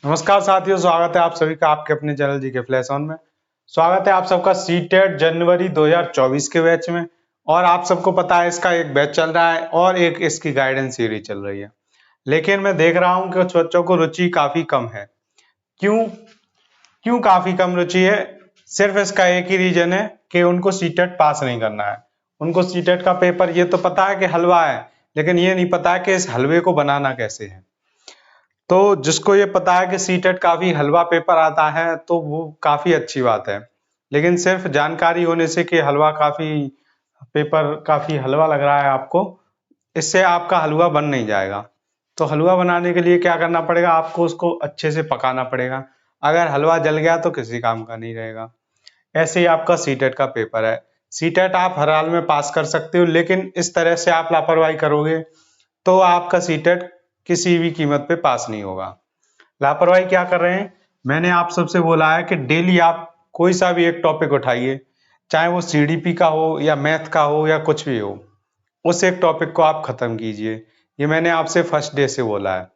नमस्कार साथियों, स्वागत है आप सभी का आपके अपने चैनल जीके फ्लैश ऑन में। स्वागत है आप सबका सीटेट जनवरी 2024 के बैच में। और आप सबको पता है इसका एक बैच चल रहा है और एक इसकी गाइडेंस सीरीज चल रही है। लेकिन मैं देख रहा हूं कि कुछ बच्चों को रुचि काफी कम है। क्यों क्यों काफी कम रुचि है? सिर्फ इसका एक ही रीजन है कि उनको सीटेट पास नहीं करना है। उनको सीटेट का पेपर ये तो पता है कि हलवा है, लेकिन ये नहीं पता है कि इस हलवे को बनाना कैसे है। तो जिसको ये पता है कि सीटेट काफी हलवा पेपर आता है तो वो काफी अच्छी बात है। लेकिन सिर्फ जानकारी होने से कि हलवा पेपर काफी हलवा लग रहा है आपको, इससे आपका हलवा बन नहीं जाएगा। तो हलवा बनाने के लिए क्या करना पड़ेगा? आपको उसको अच्छे से पकाना पड़ेगा। अगर हलवा जल गया तो किसी काम का नहीं रहेगा। ऐसे ही आपका सीटेट का पेपर है। सीटेट आप हर हाल में पास कर सकते हो, लेकिन इस तरह से आप लापरवाही करोगे तो आपका सीटेट किसी भी कीमत पे पास नहीं होगा। लापरवाही क्या कर रहे हैं? मैंने आप सबसे बोला है कि डेली आप कोई सा भी एक टॉपिक उठाइए, चाहे वो सीडीपी का हो या मैथ का हो या कुछ भी हो, उस एक टॉपिक को आप खत्म कीजिए। ये मैंने आपसे फर्स्ट डे से बोला है।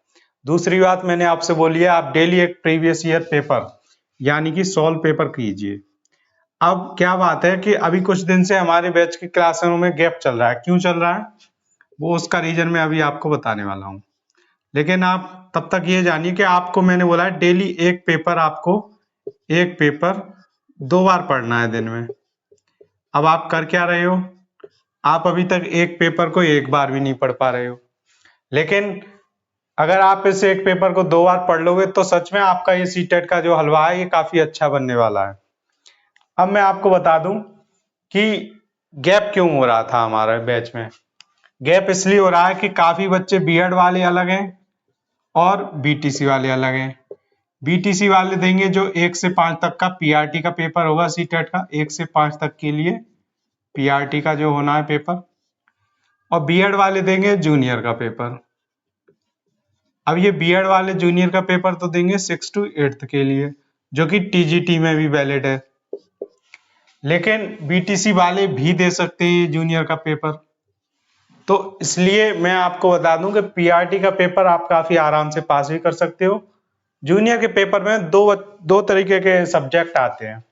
दूसरी बात मैंने आपसे बोली है, आप डेली एक प्रीवियस ईयर पेपर यानी कि सॉल्व पेपर कीजिए। अब क्या बात है कि अभी कुछ दिन से हमारे बैच की क्लासों में गैप चल रहा है। क्यों चल रहा है वो उसका रीजन मैं अभी आपको बताने वाला हूँ। लेकिन आप तब तक ये जानिए कि आपको मैंने बोला है डेली एक पेपर 2 बार पढ़ना है दिन में। अब आप कर क्या रहे हो? आप अभी तक एक पेपर को एक बार भी नहीं पढ़ पा रहे हो। लेकिन अगर आप इस एक पेपर को 2 बार पढ़ लोगे तो सच में आपका ये सीटेट का जो हलवा है ये काफी अच्छा बनने वाला है। अब मैं आपको बता दूं कि गैप क्यों हो रहा था हमारे बैच में। गैप इसलिए हो रहा है कि काफी बच्चे बीएड वाले अलग हैं और बीटीसी वाले अलग हैं। बीटीसी वाले देंगे जो 1 से 5 तक का पीआरटी का पेपर होगा सीटेट का, 1 से 5 तक के लिए पीआरटी का जो होना है पेपर, और बीएड वाले देंगे जूनियर का पेपर। अब ये बीएड वाले जूनियर का पेपर तो देंगे 6 to 8 के लिए, जो कि टीजीटी में भी वैलिड है। लेकिन बीटीसी वाले भी दे सकते हैं जूनियर का पेपर। तो इसलिए मैं आपको बता दूं कि पीआरटी का पेपर आप काफी आराम से पास भी कर सकते हो। जूनियर के पेपर में दो तरीके के सब्जेक्ट आते हैं।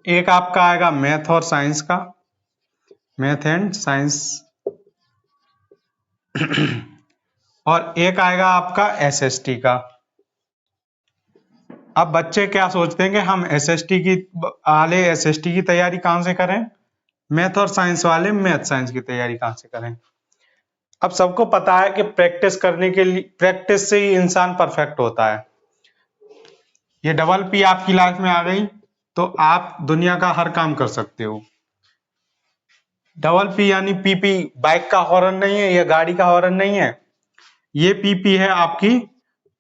एक आपका आएगा मैथ और साइंस का, मैथ एंड साइंस और एक आएगा आपका एसएसटी का। अब बच्चे क्या सोचते हैं कि हम एसएसटी की तैयारी कहां से करें, मैथ और साइंस वाले मैथ साइंस की तैयारी कहां से करें। अब सबको पता है कि प्रैक्टिस से ही इंसान परफेक्ट होता है। ये डबल पी आपकी लाइफ में आ गई तो आप दुनिया का हर काम कर सकते हो। डबल पी यानी पीपी बाइक का हॉर्न नहीं है या गाड़ी का हॉर्न नहीं है, ये पीपी है आपकी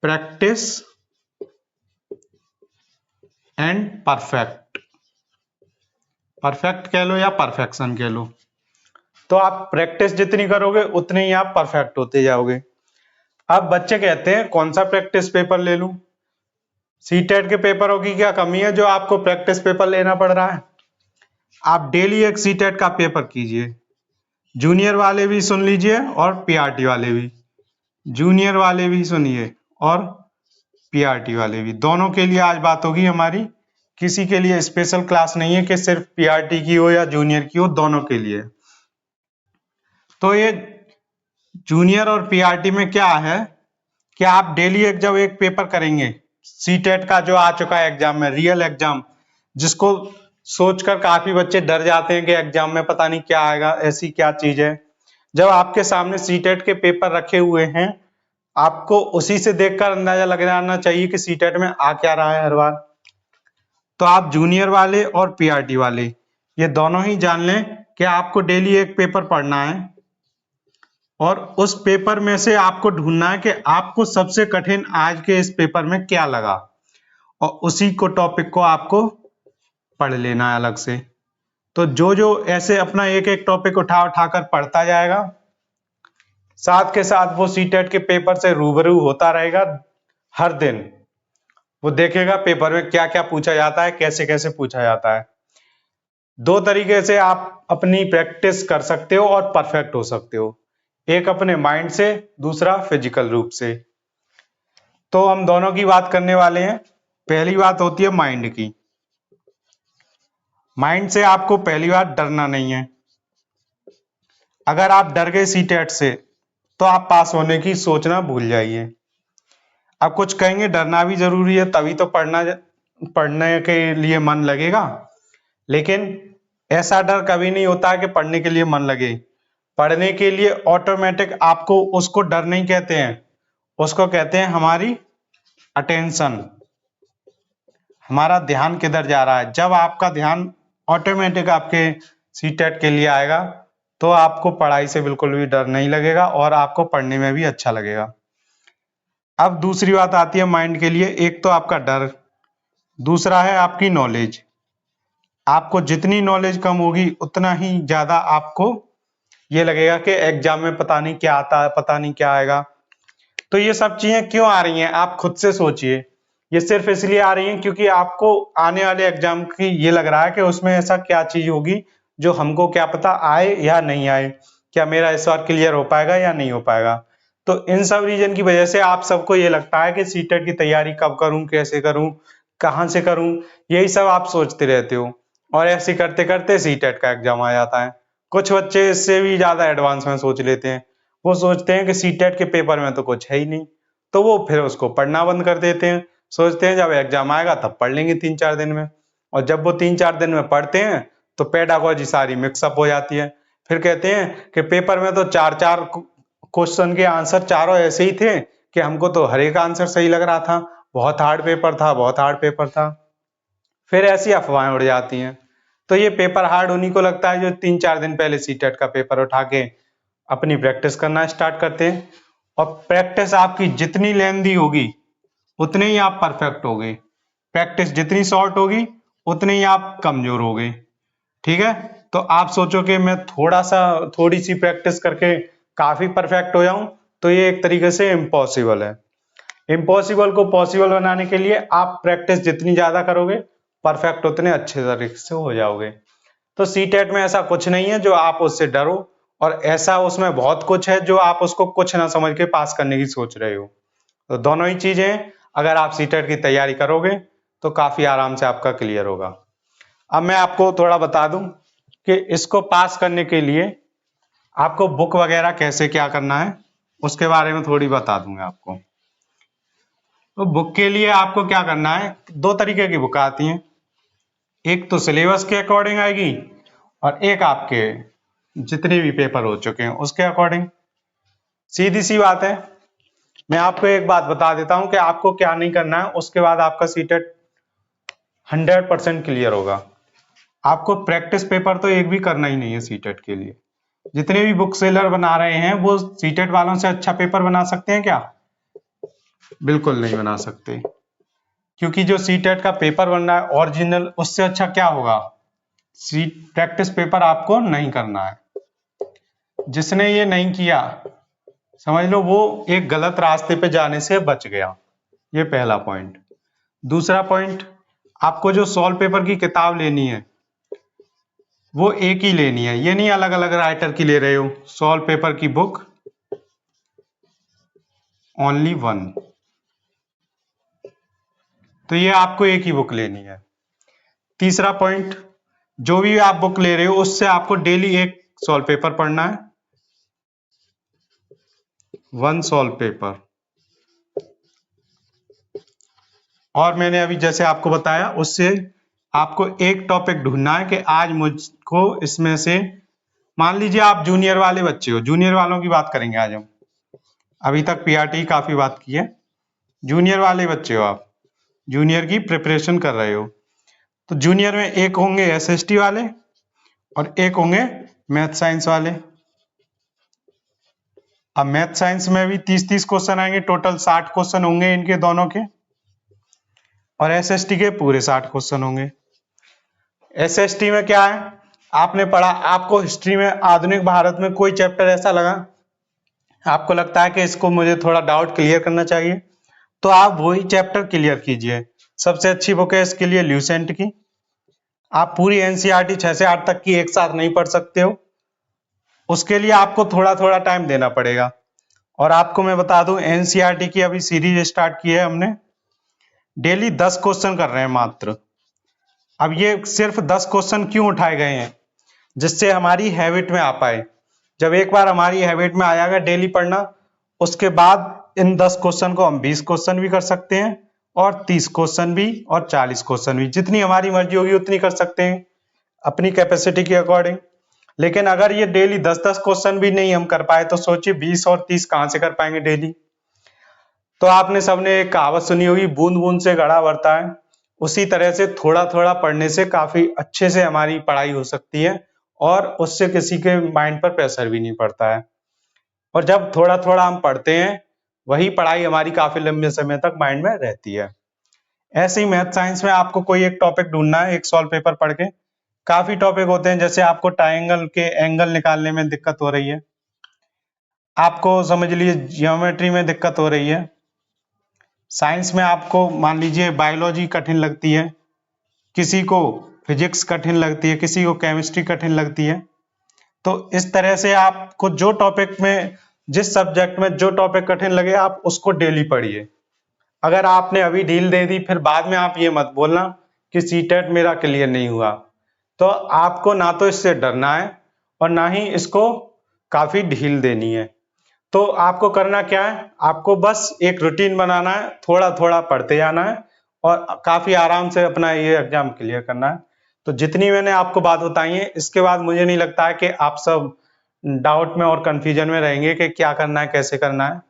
प्रैक्टिस एंड परफेक्ट। परफेक्ट कह लो या परफेक्शन कह लो। तो आप प्रैक्टिस जितनी करोगे उतने ही आप परफेक्ट होते जाओगे। अब बच्चे कहते हैं कौन सा प्रैक्टिस पेपर ले लूं? सीटेट के पेपरों की क्या कमी है जो आपको प्रैक्टिस पेपर लेना पड़ रहा है? आप डेली एक सीटेट का पेपर कीजिए। जूनियर वाले भी सुन लीजिए और पीआरटी वाले भी। जूनियर वाले भी सुनिए और पीआरटी वाले भी, दोनों के लिए आज बात होगी हमारी। किसी के लिए स्पेशल क्लास नहीं है कि सिर्फ पीआरटी की हो या जूनियर की हो, दोनों के लिए। तो ये जूनियर और पीआरटी में क्या है कि आप डेली जब एक पेपर करेंगे, सीटेट का जो आ चुका है एग्जाम में, रियल एग्जाम, जिसको सोचकर काफी बच्चे डर जाते हैं कि एग्जाम में पता नहीं क्या आएगा, ऐसी क्या चीज है। जब आपके सामने सीटेट के पेपर रखे हुए हैं, आपको उसी से देखकर अंदाजा लग जाना चाहिए कि सीटेट में आ क्या रहा है हर बार। तो आप जूनियर वाले और पीआरटी वाले ये दोनों ही जान लें कि आपको डेली एक पेपर पढ़ना है और उस पेपर में से आपको ढूंढना है कि आपको सबसे कठिन आज के इस पेपर में क्या लगा, और उसी को टॉपिक को आपको पढ़ लेना है अलग से। तो जो ऐसे अपना एक एक टॉपिक उठाकर पढ़ता जाएगा, साथ के साथ वो सीटेट के पेपर से रूबरू होता रहेगा हर दिन। वो देखेगा पेपर में क्या क्या पूछा जाता है, कैसे कैसे पूछा जाता है। दो तरीके से आप अपनी प्रैक्टिस कर सकते हो और परफेक्ट हो सकते हो, एक अपने माइंड से, दूसरा फिजिकल रूप से। तो हम दोनों की बात करने वाले हैं। पहली बात होती है माइंड की। माइंड से आपको पहली बात डरना नहीं है। अगर आप डर गए सीटेट से तो आप पास होने की सोचना भूल जाइए। अब कुछ कहेंगे डरना भी जरूरी है, तभी तो पढ़ने के लिए मन लगेगा। लेकिन ऐसा डर कभी नहीं होता है कि पढ़ने के लिए मन लगे। पढ़ने के लिए ऑटोमेटिक आपको उसको डर नहीं कहते हैं, उसको कहते हैं हमारी अटेंशन, हमारा ध्यान किधर जा रहा है। जब आपका ध्यान ऑटोमेटिक आपके सीटेट के लिए आएगा तो आपको पढ़ाई से बिल्कुल भी डर नहीं लगेगा और आपको पढ़ने में भी अच्छा लगेगा। अब दूसरी बात आती है माइंड के लिए। एक तो आपका डर, दूसरा है आपकी नॉलेज। आपको जितनी नॉलेज कम होगी उतना ही ज्यादा आपको ये लगेगा कि एग्जाम में पता नहीं क्या आता है, पता नहीं क्या आएगा। तो ये सब चीजें क्यों आ रही हैं आप खुद से सोचिए। ये सिर्फ इसलिए आ रही हैं क्योंकि आपको आने वाले एग्जाम की ये लग रहा है कि उसमें ऐसा क्या चीज होगी जो हमको क्या पता आए या नहीं आए, क्या मेरा इस बार क्लियर हो पाएगा या नहीं हो पाएगा। तो इन सब रीजन की वजह से आप सबको ये लगता है कि सीटेट की तैयारी कब करूं, कैसे करूं, कहां से करूं, यही सब आप सोचते रहते हो। और ऐसे करते करते सीटेट का एग्जाम आ जाता है। कुछ बच्चे इससे भी ज्यादा एडवांस में सोच लेते हैं। वो सोचते हैं कि सीटेट के पेपर में तो कुछ है ही नहीं, तो वो फिर उसको पढ़ना बंद कर देते हैं। सोचते हैं जब एग्जाम आएगा तब पढ़ लेंगे 3-4 दिन में। और जब वो 3-4 दिन में पढ़ते हैं तो पेडागोजी सारी मिक्सअप हो जाती है। फिर कहते हैं कि पेपर में तो 4-4 क्वेश्चन के आंसर चारों ऐसे ही थे कि हमको तो हर एक आंसर सही लग रहा था, बहुत हार्ड पेपर था, बहुत हार्ड पेपर था। फिर ऐसी अफवाहें उड़ जाती हैं। तो ये पेपर हार्ड उन्हीं को लगता है जो 3-4 दिन पहले सीटेट का पेपर उठा के अपनी प्रैक्टिस करना स्टार्ट करते हैं। और प्रैक्टिस आपकी जितनी लेंदी होगी उतने ही आप परफेक्ट होगे। प्रैक्टिस जितनी शॉर्ट होगी उतने ही आप कमजोर होगे। ठीक है, तो आप सोचो कि मैं थोड़ी सी प्रैक्टिस करके काफी परफेक्ट हो जाऊं, तो ये एक तरीके से इम्पॉसिबल है। इम्पॉसिबल को पॉसिबल बनाने के लिए आप प्रैक्टिस जितनी ज्यादा करोगे परफेक्ट उतने अच्छे तरीके से हो जाओगे। तो सीटेट में ऐसा कुछ नहीं है जो आप उससे डरो, और ऐसा उसमें बहुत कुछ है जो आप उसको कुछ ना समझ के पास करने की सोच रहे हो। तो दोनों ही चीजें अगर आप सीटेट की तैयारी करोगे तो काफी आराम से आपका क्लियर होगा। अब मैं आपको थोड़ा बता दूं कि इसको पास करने के लिए आपको बुक वगैरह कैसे क्या करना है, उसके बारे में थोड़ी बता दूंगा आपको। तो बुक के लिए आपको क्या करना है, 2 तरीके की बुक आती हैं। एक तो सिलेबस के अकॉर्डिंग आएगी और एक आपके जितने भी पेपर हो चुके हैं उसके अकॉर्डिंग। सीधी सी बात है। मैं आपको एक बात बता देता हूं कि आपको क्या नहीं करना है, उसके बाद आपका सीटेट 100% क्लियर होगा। आपको प्रैक्टिस पेपर तो एक भी करना ही नहीं है सीटेट के लिए। जितने भी बुक सेलर बना रहे हैं वो सीटेट वालों से अच्छा पेपर बना सकते हैं क्या? बिल्कुल नहीं बना सकते, क्योंकि जो सीटेट का पेपर बन रहा है ओरिजिनल, उससे अच्छा क्या होगा। प्रैक्टिस पेपर आपको नहीं करना है। जिसने ये नहीं किया समझ लो वो एक गलत रास्ते पे जाने से बच गया। ये पहला पॉइंट। दूसरा पॉइंट, आपको जो सॉल्व पेपर की किताब लेनी है वो एक ही लेनी है, ये नहीं अलग अलग राइटर की ले रहे हो। सॉल्व पेपर की बुक ओनली वन, तो ये आपको एक ही बुक लेनी है। तीसरा पॉइंट, जो भी आप बुक ले रहे हो उससे आपको डेली एक सॉल्व पेपर पढ़ना है, 1 सॉल्व पेपर। और मैंने अभी जैसे आपको बताया उससे आपको एक टॉपिक ढूंढना है कि आज मुझको इसमें से, मान लीजिए आप जूनियर वाले बच्चे हो, जूनियर वालों की बात करेंगे आज हम। अभी तक पीआरटी काफी बात की है। जूनियर वाले बच्चे हो आप, जूनियर की प्रिपरेशन कर रहे हो। तो जूनियर में एक होंगे एसएसटी वाले और एक होंगे मैथ साइंस वाले। अब मैथ साइंस में भी 30-30 क्वेश्चन आएंगे, टोटल 60 क्वेश्चन होंगे इनके दोनों के, और एसएसटी के पूरे 60 क्वेश्चन होंगे। एसएसटी में क्या है, आपने पढ़ा, आपको हिस्ट्री में आधुनिक भारत में कोई चैप्टर ऐसा लगा, आपको लगता है कि इसको मुझे थोड़ा डाउट क्लियर करना चाहिए, तो आप वही चैप्टर क्लियर कीजिए। सबसे अच्छी बुक है इसके लिए ल्यूसेंट की। आप पूरी एनसीईआरटी 6 से 8 तक की एक साथ नहीं पढ़ सकते हो, उसके लिए आपको थोड़ा थोड़ा टाइम देना पड़ेगा। और आपको मैं बता दूं एनसीईआरटी की अभी सीरीज स्टार्ट की है हमने, डेली 10 क्वेश्चन कर रहे हैं मात्र। अब ये सिर्फ 10 क्वेश्चन क्यों उठाए गए हैं, जिससे हमारी हैबिट में आ पाए। जब एक बार हमारी हैबिट में आ जाएगा डेली पढ़ना, उसके बाद इन 10 क्वेश्चन को हम 20 क्वेश्चन भी कर सकते हैं और 30 क्वेश्चन भी और 40 क्वेश्चन भी, जितनी हमारी मर्जी होगी उतनी कर सकते हैं अपनी कैपेसिटी के अकॉर्डिंग। लेकिन अगर ये डेली 10-10 क्वेश्चन भी नहीं हम कर पाए तो सोचिए 20 और 30 कहां से कर पाएंगे डेली। तो आपने सबने एक कहावत सुनी होगी, बूंद बूंद से घड़ा भरता है। उसी तरह से थोड़ा थोड़ा पढ़ने से काफी अच्छे से हमारी पढ़ाई हो सकती है और उससे किसी के माइंड पर प्रेशर भी नहीं पड़ता है। और जब थोड़ा थोड़ा हम पढ़ते हैं, वही पढ़ाई हमारी काफी लंबे समय तक माइंड में रहती है। ऐसे ही मैथ साइंस में आपको कोई एक टॉपिक ढूंढना है, एक सॉल्व पेपर पढ़ के। काफी टॉपिक होते हैं, जैसे आपको ट्रायंगल के एंगल निकालने में दिक्कत हो रही है, आपको समझ लीजिए जियोमेट्री में दिक्कत हो रही है, साइंस में आपको मान लीजिए बायोलॉजी कठिन लगती है, किसी को फिजिक्स कठिन लगती है, किसी को केमिस्ट्री कठिन लगती है। तो इस तरह से आपको जो टॉपिक में, जिस सब्जेक्ट में जो टॉपिक कठिन लगे, आप उसको डेली पढ़िए। अगर आपने अभी ढील दे दी, फिर बाद में आप ये मत बोलना कि सीटेट मेरा क्लियर नहीं हुआ। तो आपको ना तो इससे डरना है और ना ही इसको काफी ढील देनी है। तो आपको करना क्या है, आपको बस एक रूटीन बनाना है, थोड़ा थोड़ा पढ़ते जाना है और काफी आराम से अपना ये एग्जाम क्लियर करना है। तो जितनी मैंने आपको बात बताई है, इसके बाद मुझे नहीं लगता है कि आप सब डाउट में और कंफ्यूजन में रहेंगे कि क्या करना है, कैसे करना है।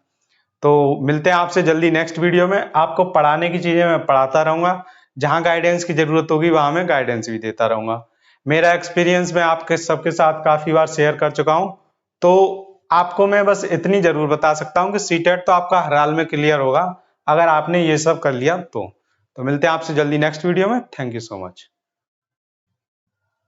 तो मिलते हैं आपसे जल्दी नेक्स्ट वीडियो में। आपको पढ़ाने की चीजें मैं पढ़ाता रहूंगा, जहां गाइडेंस की जरूरत होगी वहां मैं गाइडेंस भी देता रहूंगा। मेरा एक्सपीरियंस मैं आपके सबके साथ काफी बार शेयर कर चुका हूं। तो आपको मैं बस इतनी जरूर बता सकता हूं कि सीटेट तो आपका हर हाल में क्लियर होगा, अगर आपने ये सब कर लिया तो। मिलते हैं आपसे जल्दी नेक्स्ट वीडियो में। Thank you so much.